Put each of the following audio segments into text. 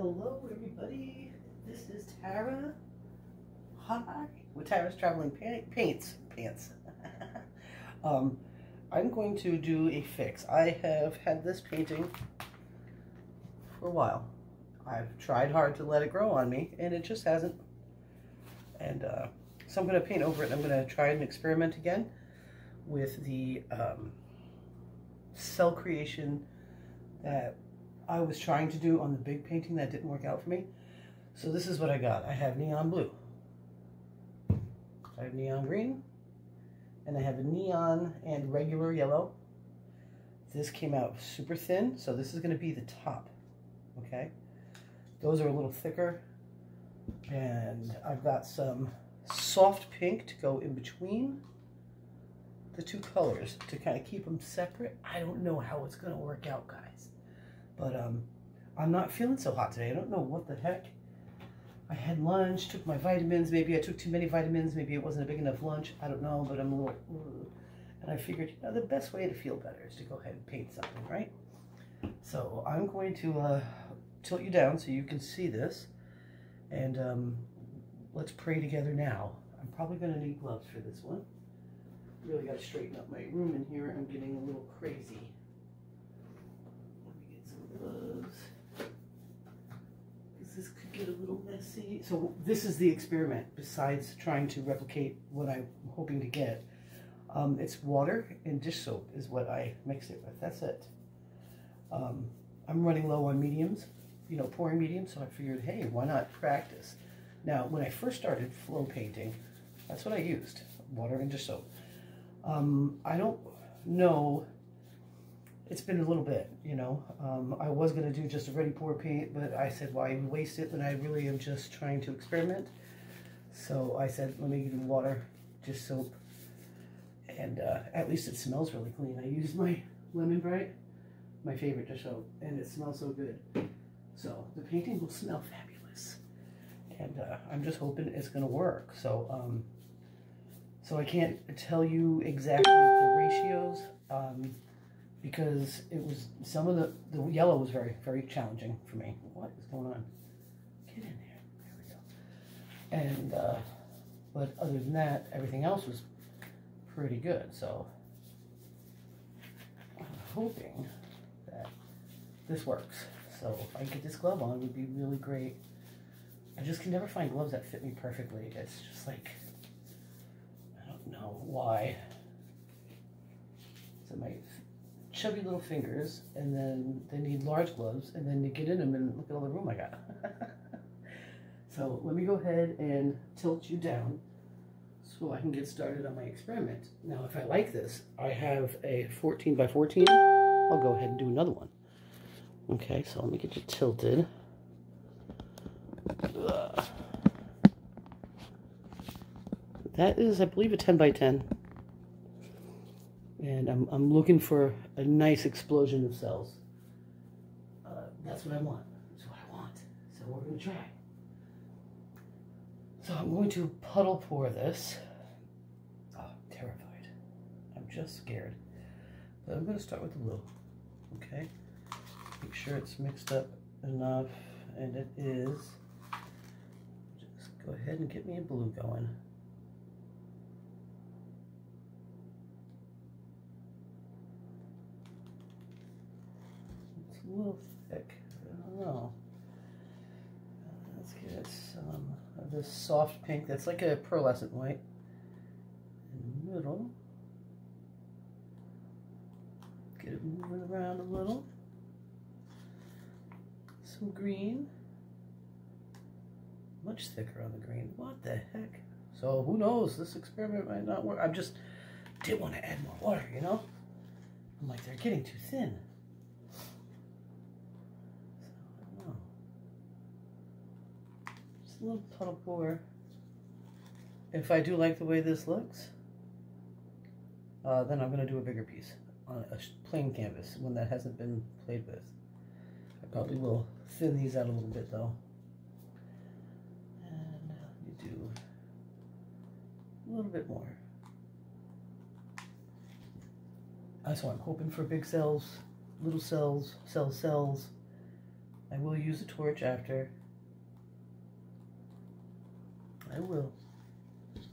Hello, everybody. This is Tara. Hi. With Tara's Traveling Pants. I'm going to do a fix. I have had this painting for a while. I've tried hard to let it grow on me, and it just hasn't. And so I'm going to paint over it. I'm going to try and experiment again with the cell creation that I was trying to do on the big painting that didn't work out for me. So this is what I got. I have neon blue, I have neon green, and I have a neon and regular yellow. This came out super thin, so this is going to be the top. Okay, those are a little thicker, and I've got some soft pink to go in between the two colors to kind of keep them separate. I don't know how it's going to work out, guys, but I'm not feeling so hot today. I don't know what the heck. I had lunch, took my vitamins. Maybe I took too many vitamins. Maybe it wasn't a big enough lunch. I don't know, but I'm a little, and I figured, the best way to feel better is to go ahead and paint something, right? So I'm going to tilt you down so you can see this, and let's pray together now. I'm probably going to need gloves for this one. Really got to straighten up my room in here. I'm getting a little crazy. Let me get some gloves, because this could get a little messy. So this is the experiment, besides trying to replicate what I'm hoping to get. It's water and dish soap is what I mixed it with. That's it. I'm running low on mediums, pouring mediums, so I figured, hey, why not practice? Now, when I first started flow painting, that's what I used, water and dish soap. I don't know, it's been a little bit, I was going to do just a ready pour paint, but I said, why waste it when I really am just trying to experiment? So I said, let me do water, dish soap, and at least it smells really clean. I used my Lemon Bright, my favorite dish soap, and it smells so good. So the painting will smell fabulous, and I'm just hoping it's going to work. So so I can't tell you exactly the ratios, because it was, some of the yellow was very, very challenging for me. What is going on? Get in there. There we go. And, but other than that, everything else was pretty good. So I'm hoping that this works. So if I get this glove on, it would be really great. I just can never find gloves that fit me perfectly. It's just like, know why. So my chubby little fingers, and then they need large gloves, and then to get in them, and look at all the room I got. So let me go ahead and tilt you down so I can get started on my experiment. Now, if I like this, I have a 14 by 14. I'll go ahead and do another one. Okay, so let me get you tilted. That is, I believe, a 10 by 10. And I'm looking for a nice explosion of cells. That's what I want. That's what I want. So we're going to try. So I'm going to puddle pour this. Oh, I'm terrified. I'm just scared. But I'm going to start with the blue. Okay? Make sure it's mixed up enough. And it is. Just go ahead and get me a blue going. A little thick. I don't know. Let's get some of this soft pink that's like a pearlescent white in the middle. Get it moving around a little. Some green. Much thicker on the green. What the heck? So who knows? This experiment might not work. I just did want to add more water, I'm like, they're getting too thin. A little puddle pour. If I do like the way this looks, then I'm going to do a bigger piece on a plain canvas, one that hasn't been played with. I probably will thin these out a little bit though. And you do a little bit more. So I'm hoping for big cells, little cells, cells, I will use a torch after. I will. And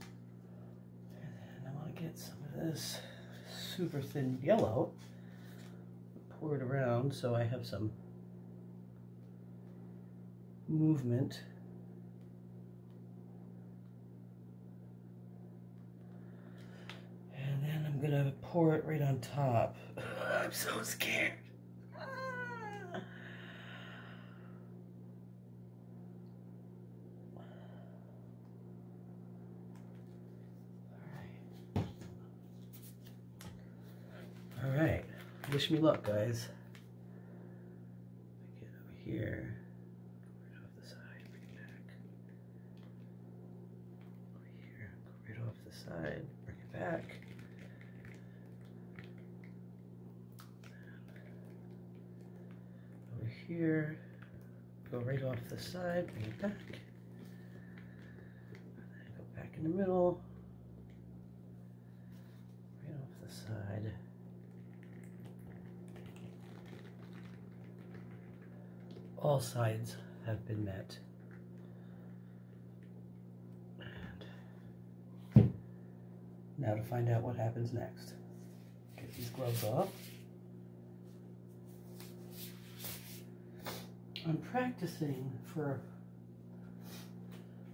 then I want to get some of this super thin yellow. Pour it around so I have some movement. And then I'm gonna pour it right on top. I'm so scared. All right, wish me luck, guys. Get over here, go right off the side, bring it back. Over here, go right off the side, bring it back. Over here, go right off the side, bring it back. And then go back in the middle, right off the side. All sides have been met. And now to find out what happens next. Get these gloves off. I'm practicing for,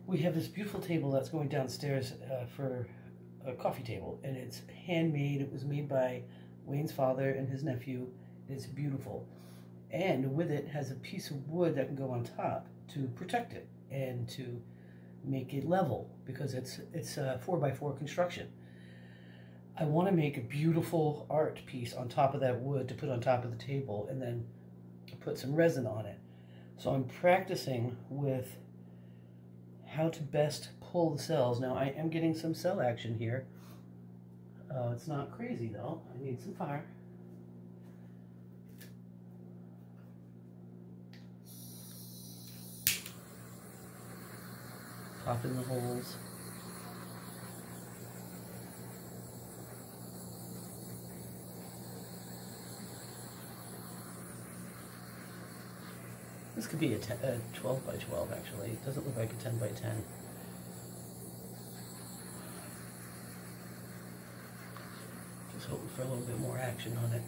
we have this beautiful table that's going downstairs for a coffee table, and it's handmade. It was made by Wayne's father and his nephew. It's beautiful. And with it has a piece of wood that can go on top to protect it and to make it level, because it's a 4x4 construction. I want to make a beautiful art piece on top of that wood to put on top of the table, and then put some resin on it. So I'm practicing with how to best pull the cells. Now I am getting some cell action here. It's not crazy though. I need some fire. Pop in the holes. This could be a 12 by 12 actually. It doesn't look like a 10 by 10. Just hoping for a little bit more action on it.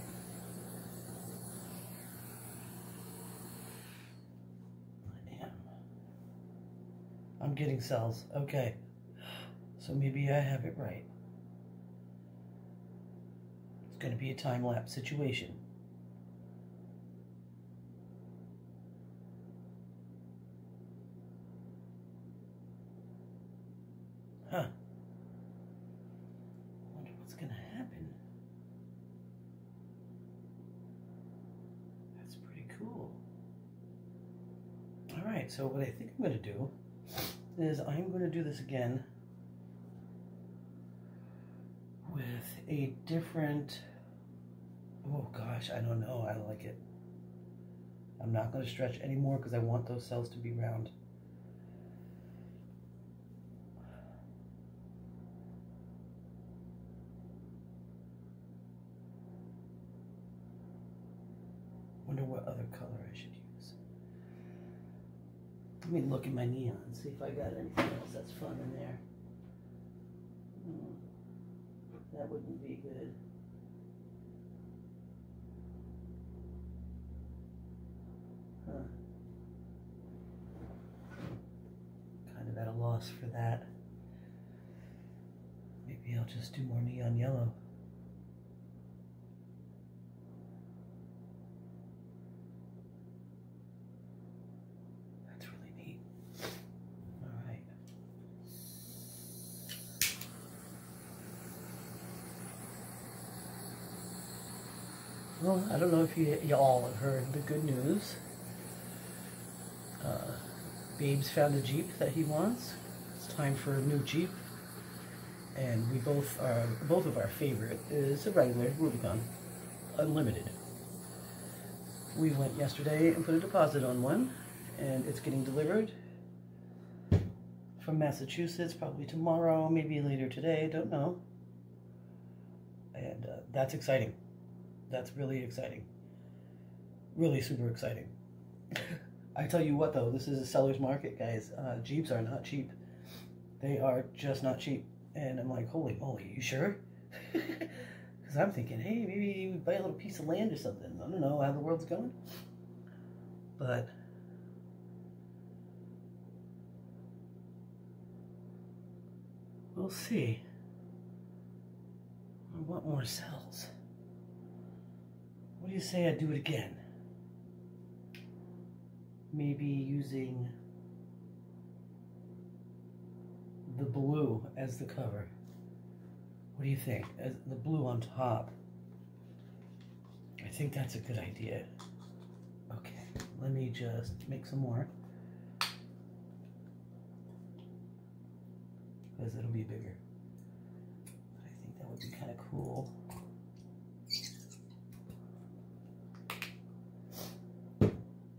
I'm getting cells. Okay. So maybe I have it right. It's going to be a time-lapse situation. Huh. I wonder what's going to happen. That's pretty cool. All right, so what I think I'm going to do is I'm going to do this again with a different, oh gosh, I don't know, I don't like it. I'm not going to stretch anymore because I want those cells to be round. Wonder what other color I should use. Let me look at my neon and see if I got anything else that's fun in there. That wouldn't be good. Huh. Kind of at a loss for that. Maybe I'll just do more neon yellow. Well, I don't know if you all have heard the good news. Babe's found a Jeep that he wants. It's time for a new Jeep. And we both of our favorite is a regular Rubicon Unlimited. We went yesterday and put a deposit on one, and it's getting delivered from Massachusetts probably tomorrow, maybe later today, don't know. And that's exciting. That's really exciting. Really super exciting. I tell you what, though, this is a seller's market, guys. Jeeps are not cheap. They are just not cheap. And I'm like, holy moly, you sure? Because I'm thinking, hey, maybe we buy a little piece of land or something. I don't know how the world's going. But we'll see. I want more cells. What do you say I do it again? Maybe using the blue as the cover. What do you think? As the blue on top. I think that's a good idea. Okay, let me just make some more. Because it'll be bigger. I think that would be kind of cool.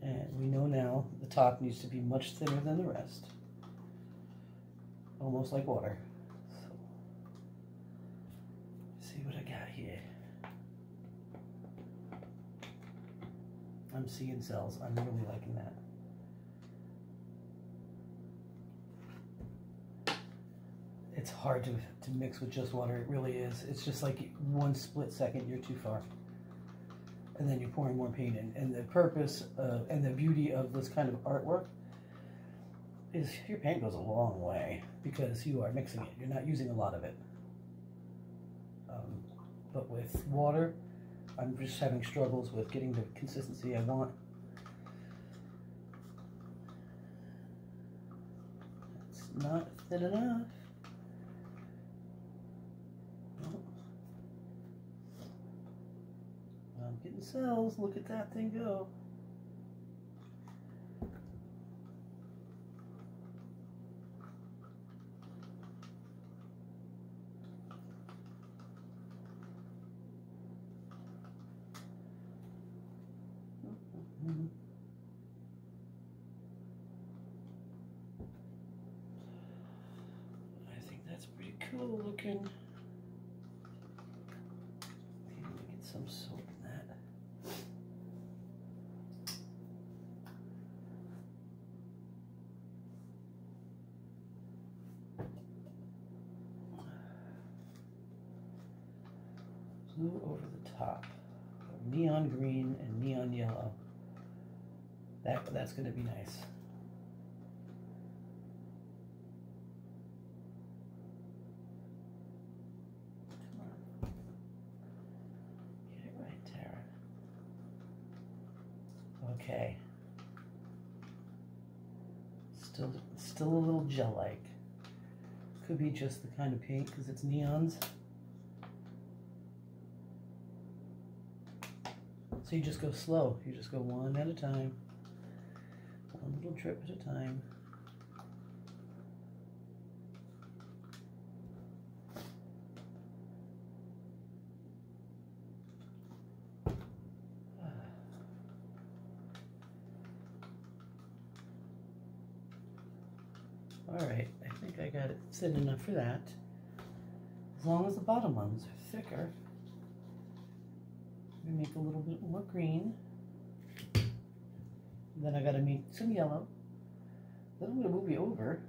And we know now the top needs to be much thinner than the rest. Almost like water. So, let's see what I got here. I'm seeing cells. I'm really liking that. It's hard to mix with just water. It really is. It's just like one split second you're too far. And then you're pouring more paint in. And the purpose and the beauty of this kind of artwork is your paint goes a long way because you are mixing it. You're not using a lot of it. But with water, I'm just having struggles with getting the consistency I want. It's not thin enough. I'm getting cells. Look at that thing go. I think that's pretty cool looking. Okay, let me get some soap in that. Blue over the top. Neon green and neon yellow. That's going to be nice. Come on. Get it right, Tara. Okay. Still a little gel-like. Could be just the kind of paint because it's neons. So you just go slow. You just go one at a time. One little drip at a time. Alright, I think I got it thin enough for that. As long as the bottom ones are thicker. Make a little bit more green. Then I gotta make some yellow. Then I'm gonna move you over.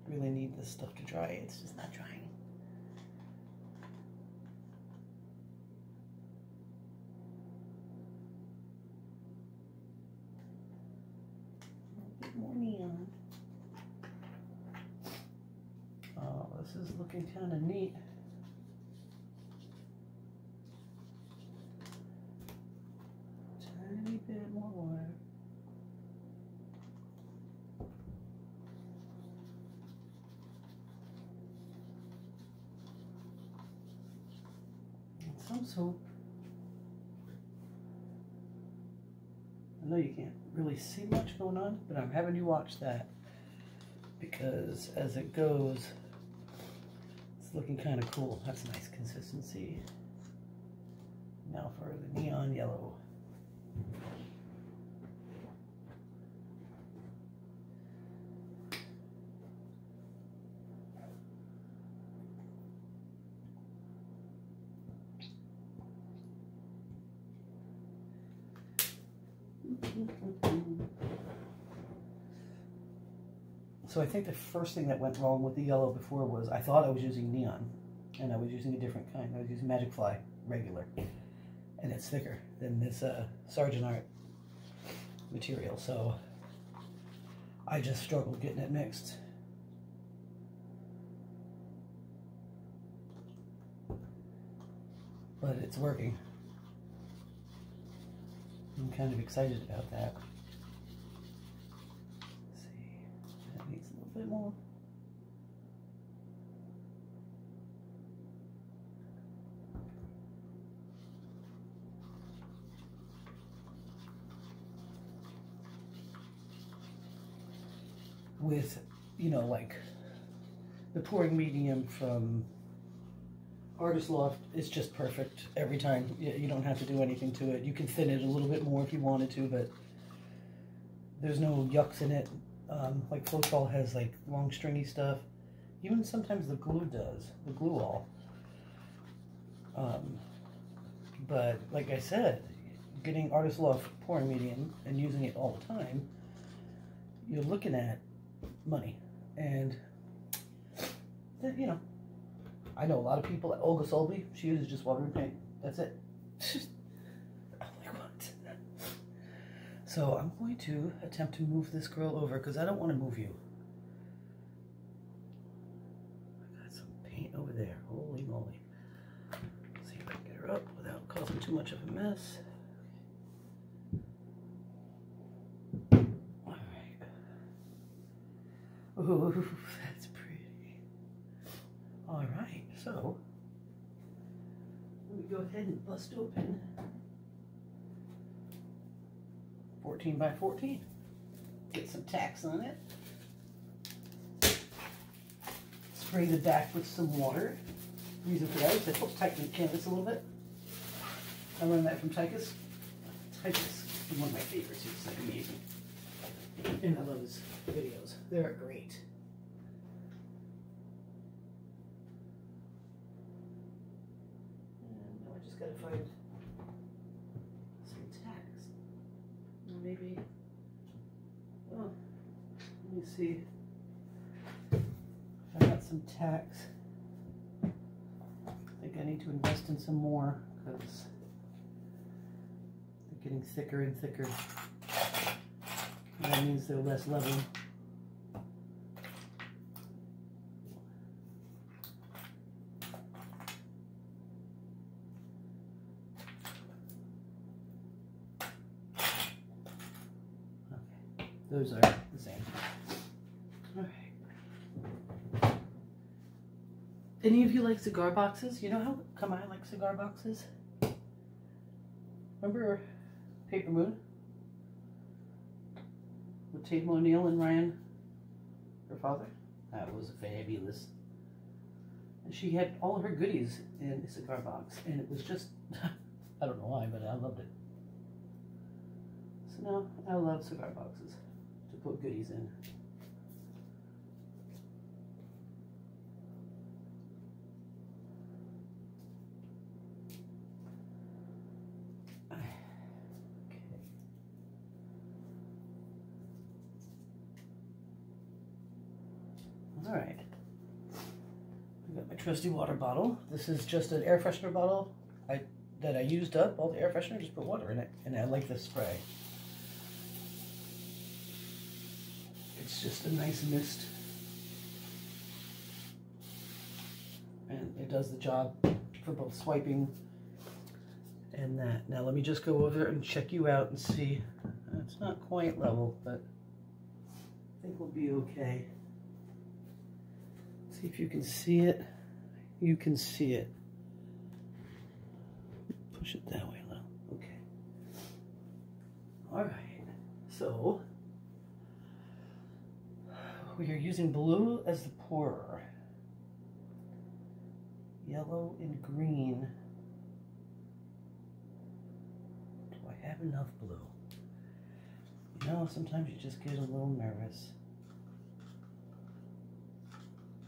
Really need this stuff to dry. It's just not drying. A little bit more neon. Oh, this is looking kind of neat. Tiny bit more water. And some soap. I know you can't really see much going on, but I'm having you watch that because as it goes, it's looking kind of cool. That's a nice consistency. Now for the neon yellow. So I think the first thing that went wrong with the yellow before was I thought I was using neon, and I was using a different kind. I was using Magic Fly regular, and it's thicker than this Sargent Art material, so I just struggled getting it mixed. But it's working. I'm kind of excited about that. Let's see, that needs a little bit more. With, you know, like the pouring medium from Artist Loft is just perfect every time. You don't have to do anything to it. You can thin it a little bit more if you wanted to, but there's no yucks in it. Like Floetrol has like long stringy stuff. Even sometimes the glue does, the glue all. But like I said, getting Artist Loft pouring medium and using it all the time, you're looking at money. And, you know, I know a lot of people, like Olga Solby, she uses just water and paint. That's it. I'm like, what? So I'm going to attempt to move this girl over because I don't want to move you. I got some paint over there. Holy moly. Let's see if I can get her up without causing too much of a mess. All right. Ooh, that's pretty. All right, so let me go ahead and bust open 14 by 14. Get some tacks on it. Spray the back with some water. Reason for that is it helps tighten the canvas a little bit. I learned that from Tychus. Tychus is one of my favorites. He's like amazing. And I love his videos. They're great. And now I just gotta find some tacks. Maybe, oh, let me see. I got some tacks. I think I need to invest in some more because they're getting thicker and thicker. That means they're less level. Okay, those are the same. All right. Any of you like cigar boxes? You know how come I like cigar boxes? Remember Paper Moon? With Tate O'Neill and Ryan, her father. That was fabulous. And she had all of her goodies in a cigar box, and it was just, I don't know why, but I loved it. So now I love cigar boxes to put goodies in. All right, I got my trusty water bottle. This is just an air freshener bottle that I used up all the air freshener, just put water in it, and I like this spray. It's just a nice mist, and it does the job for both swiping and that. Now let me just go over and check you out and see. It's not quite level, but I think we'll be okay. See if you can see it. You can see it. Push it that way a little. Okay. All right. So we are using blue as the pourer. Yellow and green. Do I have enough blue? You know, sometimes you just get a little nervous.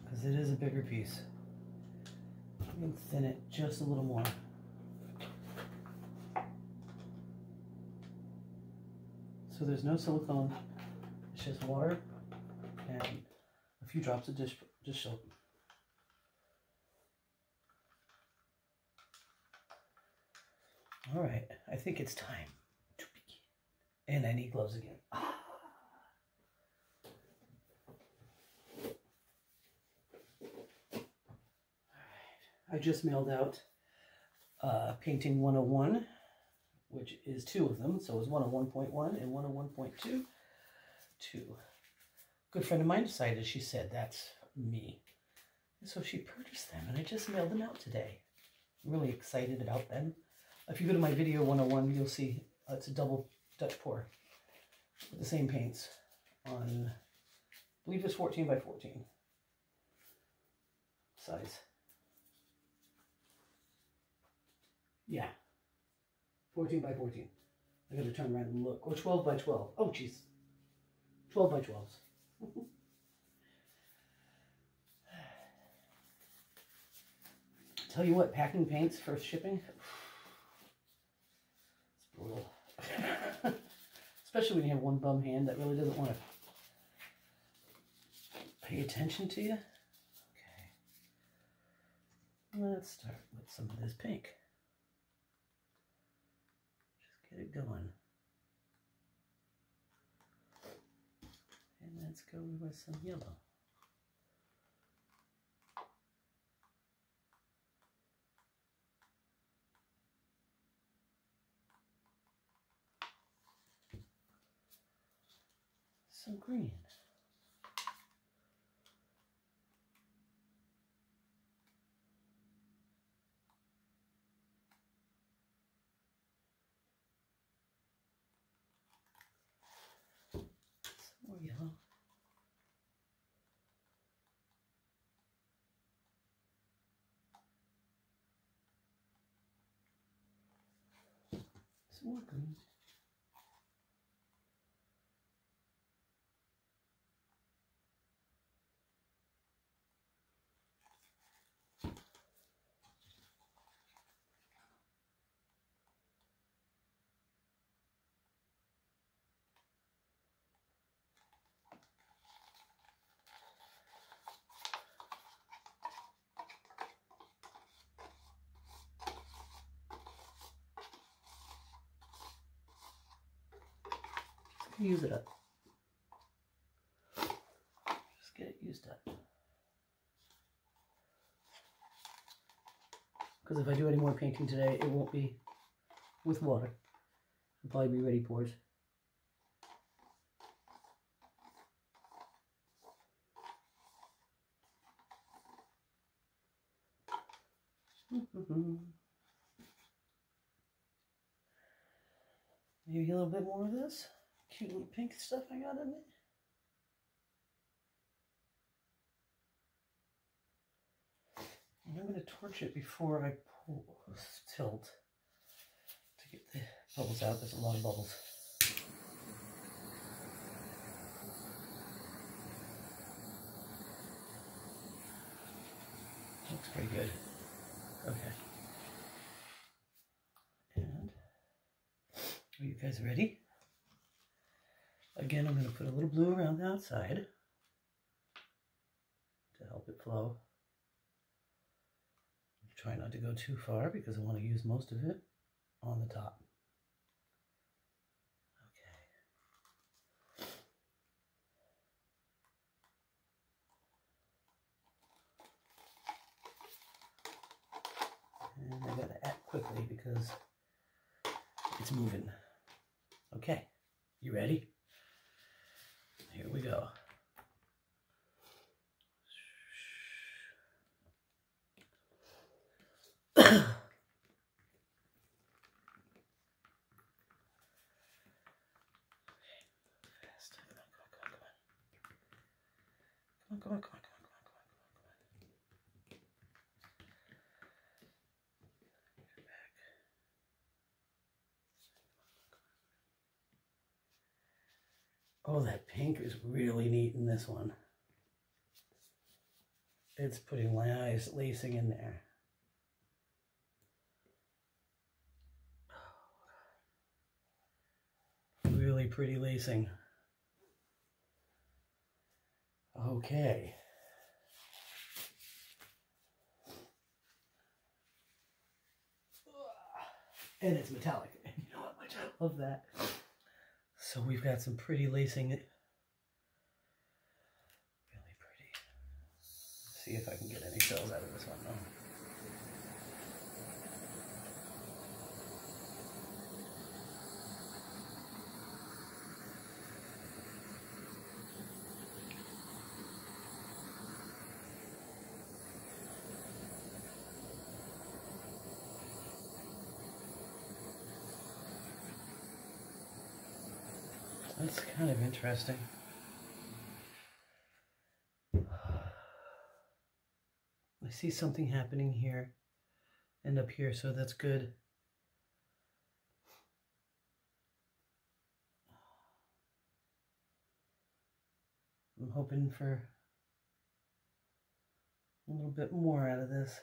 Because it is a bigger piece. You can thin it just a little more. So there's no silicone, it's just water and a few drops of dish soap. All right, I think it's time to begin. And I need gloves again. I just mailed out Painting 101, which is 2 of them. So it was 101.1 and 101.2. Good friend of mine decided, she said, that's me. And so she purchased them, and I just mailed them out today. I'm really excited about them. If you go to my video 101, you'll see it's a double Dutch pour with the same paints on, I believe it's 14 by 14 size. Yeah, 14 by 14. I gotta turn around and look. Or 12 by 12. Oh, jeez. 12 by 12s. Tell you what, packing paints for shipping, it's brutal. Especially when you have one bum hand that really doesn't want to pay attention to you. Okay. Let's start with some of this pink. Just get it going. And let's go with some yellow. Some green. Some more yellow. Some more green. Use it up. Just get it used up. Because if I do any more painting today, it won't be with water. It'll probably be ready pours. Maybe a little bit more of this cute little pink stuff I got in it. And I'm going to torch it before I tilt to get the bubbles out. There's a lot of bubbles. Looks pretty good. Okay. And are you guys ready? Again, I'm going to put a little blue around the outside to help it flow. Try not to go too far because I want to use most of it on the top. Okay. And I gotta act quickly because it's moving. Okay, you ready? Here we go. Come on. Get back. Oh, that pink is really neat in this one. It's putting nice lacing in there. Really pretty lacing. Okay. And it's metallic. And you know how much I love that. So we've got some pretty lacing. Really pretty. Let's see if I can get any cells out of this one though. That's kind of interesting. I see something happening here and up here, so that's good. I'm hoping for a little bit more out of this.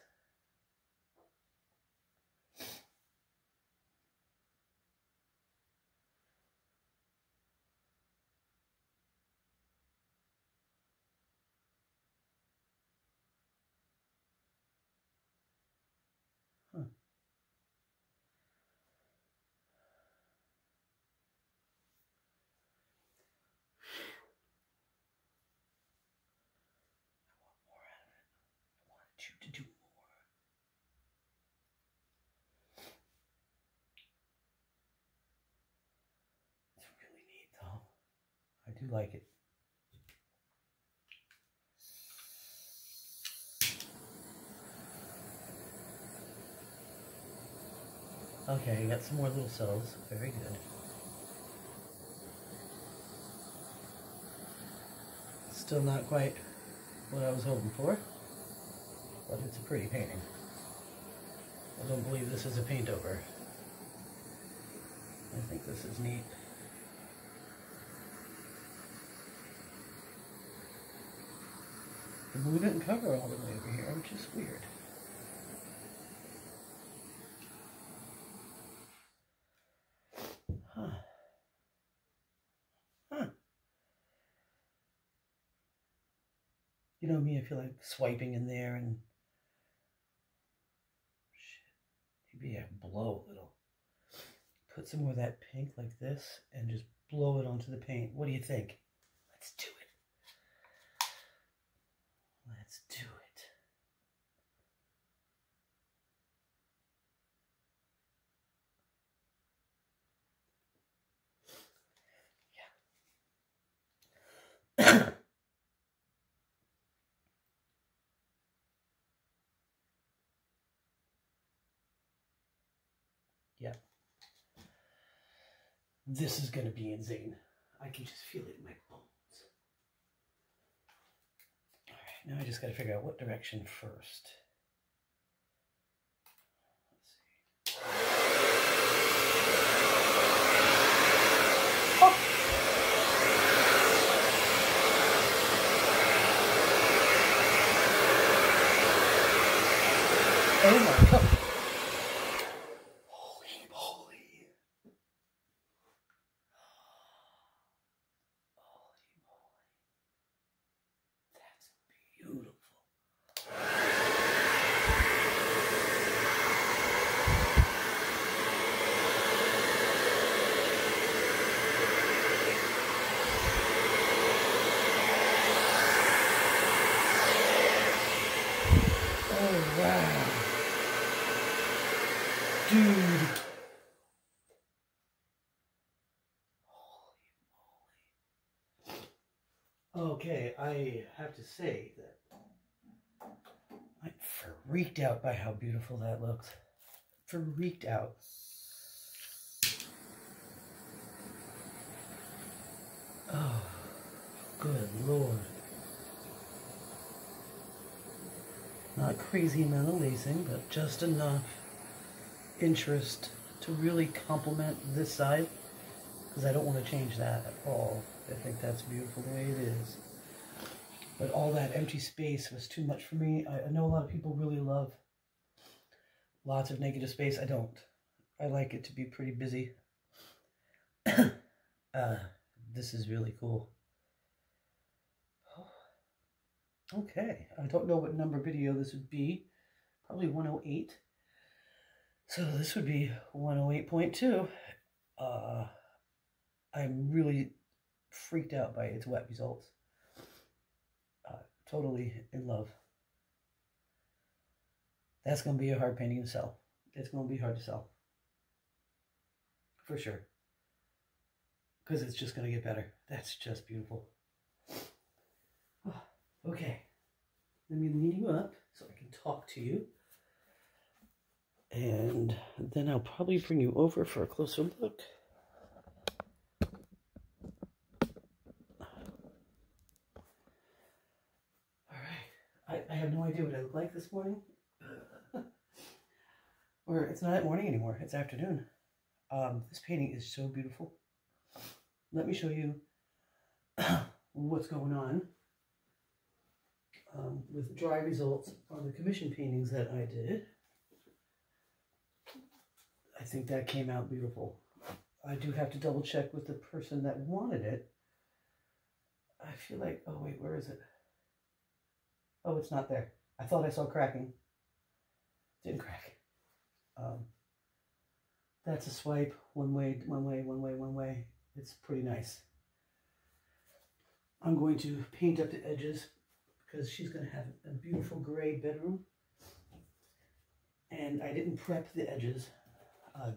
Huh. To do more. It's really neat though. I do like it. Okay, you got some more little cells. Very good. Still not quite what I was hoping for, but it's a pretty painting. I don't believe this is a paint over. I think this is neat. The blue didn't cover all the way over here, which is weird. Huh. Huh. You know me, I feel like swiping in there and shit. Maybe I blow a little. Put some more of that pink like this and just blow it onto the paint. What do you think? Let's do it. Let's do it. Yeah. Yeah. This is going to be insane. I can just feel it in my bones. All right, now I just got to figure out what direction first. Let's see. Oh, oh my God. Wow. Dude. Holy moly. Okay, I have to say that I'm freaked out by how beautiful that looks. Freaked out. Oh, good Lord. Not crazy amount of lacing, but just enough interest to really complement this side, because I don't want to change that at all. I think that's beautiful the way it is. But all that empty space was too much for me. I know a lot of people really love lots of negative space. I don't. I like it to be pretty busy. This is really cool. Okay, I don't know what number video this would be. Probably 108. So this would be 108.2. I'm really freaked out by its wet results. Totally in love. That's going to be a hard painting to sell. It's going to be hard to sell. For sure. Because it's just going to get better. That's just beautiful. Oh, okay. Let me lean you up so I can talk to you. And then I'll probably bring you over for a closer look. I have no idea what I look like this morning. Or it's not morning anymore, it's afternoon. This painting is so beautiful. Let me show you what's going on with dry results on the commission paintings that I did. I think that came out beautiful. I do have to double check with the person that wanted it. I feel like, oh wait, where is it? Oh, it's not there. I thought I saw cracking. Didn't crack. That's a swipe. One way, one way, one way, one way. It's pretty nice. I'm going to paint up the edges because she's going to have a beautiful gray bedroom. And I didn't prep the edges.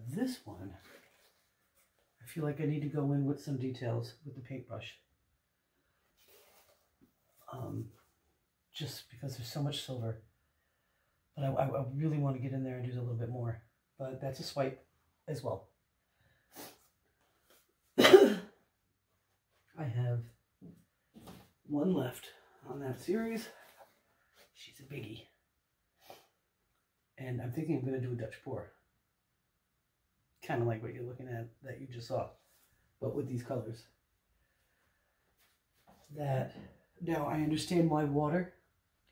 This one, I feel like I need to go in with some details with the paintbrush. Just because there's so much silver. But I really want to get in there and do a little bit more. But that's a swipe as well. I have one left on that series. She's a biggie. And I'm thinking I'm going to do a Dutch pour. Kind of like what you're looking at that you just saw. But with these colors. Now I understand why water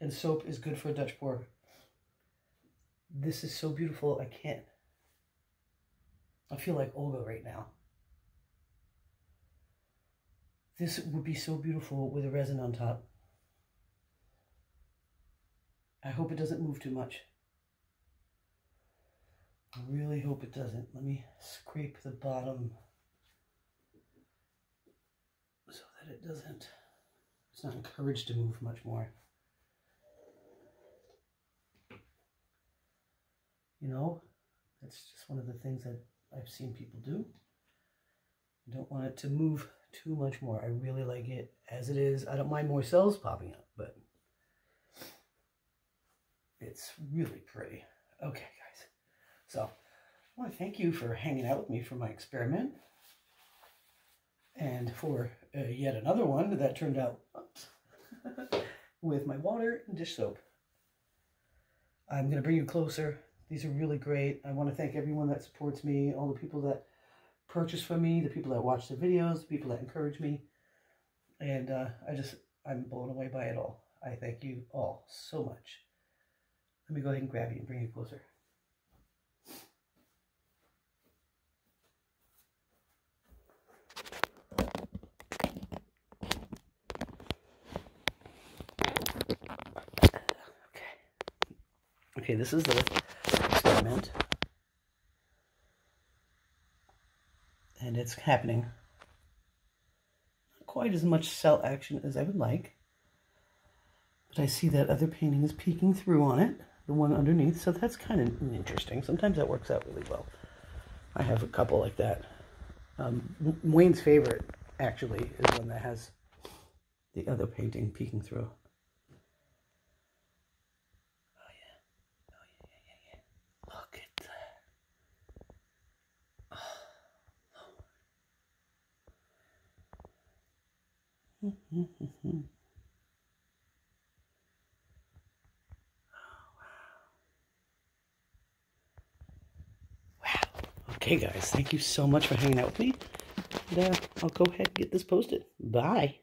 and soap is good for a Dutch pour. This is so beautiful, I feel like Olga right now. This would be so beautiful with a resin on top. I hope it doesn't move too much. I really hope it doesn't. Let me scrape the bottom so that it doesn't. It's not encouraged to move much more. You know, that's just one of the things that I've seen people do. I don't want it to move too much more. I really like it as it is. I don't mind more cells popping up, but it's really pretty. Okay, guys. So, I want to thank you for hanging out with me for my experiment. And for yet another one that turned out with my water and dish soap. I'm going to bring you closer. These are really great. I want to thank everyone that supports me, all the people that purchase from me, the people that watch the videos, the people that encourage me. And I'm blown away by it all. I thank you all so much. Let me go ahead and grab you and bring you closer. Okay, this is the experiment. And it's happening. Not quite as much cell action as I would like. But I see that other painting is peeking through on it, the one underneath, so that's kind of interesting. Sometimes that works out really well. I have a couple like that. Wayne's favorite, actually, is one that has the other painting peeking through. Oh, wow. Okay, guys, thank you so much for hanging out with me. And I'll go ahead and get this posted. Bye.